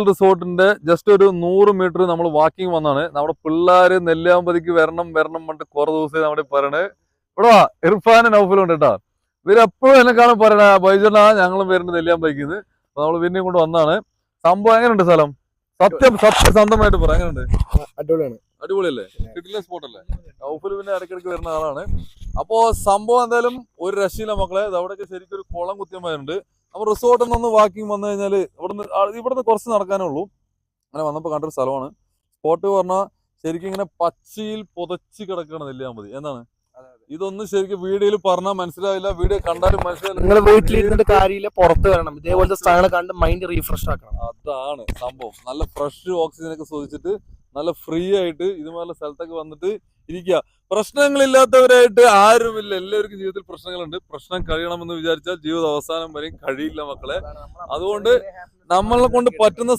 റിസോർട്ടിന്റെ just ഒരു 100 metre നമ്മൾ walking വന്നാണ്. നമ്മുടെ പിള്ളേര് നെല്ലിയാമ്പതിക്ക് വരണം പറഞ്ഞിട്ട് കുറെ ദിവസം നമ്മുടെ പറയണേ. ഇവിടെ ഇർഫാനും നൗഫലും ഉണ്ട് കേട്ടോ. ഇവരെപ്പോഴും എന്നെ കാണാൻ പറയണ ബൈജനാ ഞങ്ങളും വരുന്നത് നെല്ലിയാമ്പതിക്ക്. അപ്പൊ നമ്മള് പിന്നെയും കൊണ്ട് വന്നാണ്. സംഭവം എങ്ങനെയുണ്ട് സ്ഥലം? സത്യസന്ധമായിട്ട് പറ, എങ്ങനെയുണ്ട്? അടിപൊളിയാണ്. അടിപൊളിയല്ലേ? കിട്ടില്ല സ്പോട്ടല്ലേ? നൗഫല് പിന്നെ ഇടയ്ക്കിടയ്ക്ക് വരുന്ന ആളാണ്. അപ്പോ സംഭവം എന്തായാലും ഒരു രക്ഷയില്ല മക്കളെ. അവിടെയൊക്കെ ശരിക്കും ഒരു കുളം കുത്തിയമാരുണ്ട്. അപ്പൊ റിസോർട്ടിൽ നിന്ന് വാക്കിംഗ് വന്നു കഴിഞ്ഞാല് ഇവിടുന്ന് കുറച്ച് നടക്കാനേ ഉള്ളൂ. അങ്ങനെ വന്നപ്പോ കണ്ടൊരു സ്ഥലമാണ്. സ്പോട്ട് പറഞ്ഞാൽ ശരിക്കും ഇങ്ങനെ പച്ചയിൽ പുതച്ച് കിടക്കണം നെല്ലിയാമ്പതി. എന്താണ് ഇതൊന്നും ശരിക്കും വീഡിയോയിൽ പറഞ്ഞാൽ മനസ്സിലാവില്ല, വീഡിയോ കണ്ടാലും മനസ്സിലാവില്ല. നിങ്ങൾ വീട്ടിലിരുന്നിട്ട് കാര്യമില്ല, പുറത്ത് വരണം. ഇതേപോലത്തെ സ്ഥലങ്ങൾ കണ്ട് മൈൻഡ് റീഫ്രഷ് ആക്കണം. അതാണ് സംഭവം. നല്ല ഫ്രഷ് ഓക്സിജൻ ഒക്കെ ശ്വസിച്ചിട്ട് നല്ല ഫ്രീ ആയിട്ട് ഇതുപോലുള്ള സ്ഥലത്തൊക്കെ വന്നിട്ട് ഇരിക്കുക. പ്രശ്നങ്ങളില്ലാത്തവരായിട്ട് ആരുമില്ല. എല്ലാവർക്കും ജീവിതത്തിൽ പ്രശ്നങ്ങളുണ്ട്. പ്രശ്നം കഴിയണമെന്ന് വിചാരിച്ചാൽ ജീവിത അവസാനം വരെയും കഴിയില്ല മക്കളെ. അതുകൊണ്ട് നമ്മളെ കൊണ്ട് പറ്റുന്ന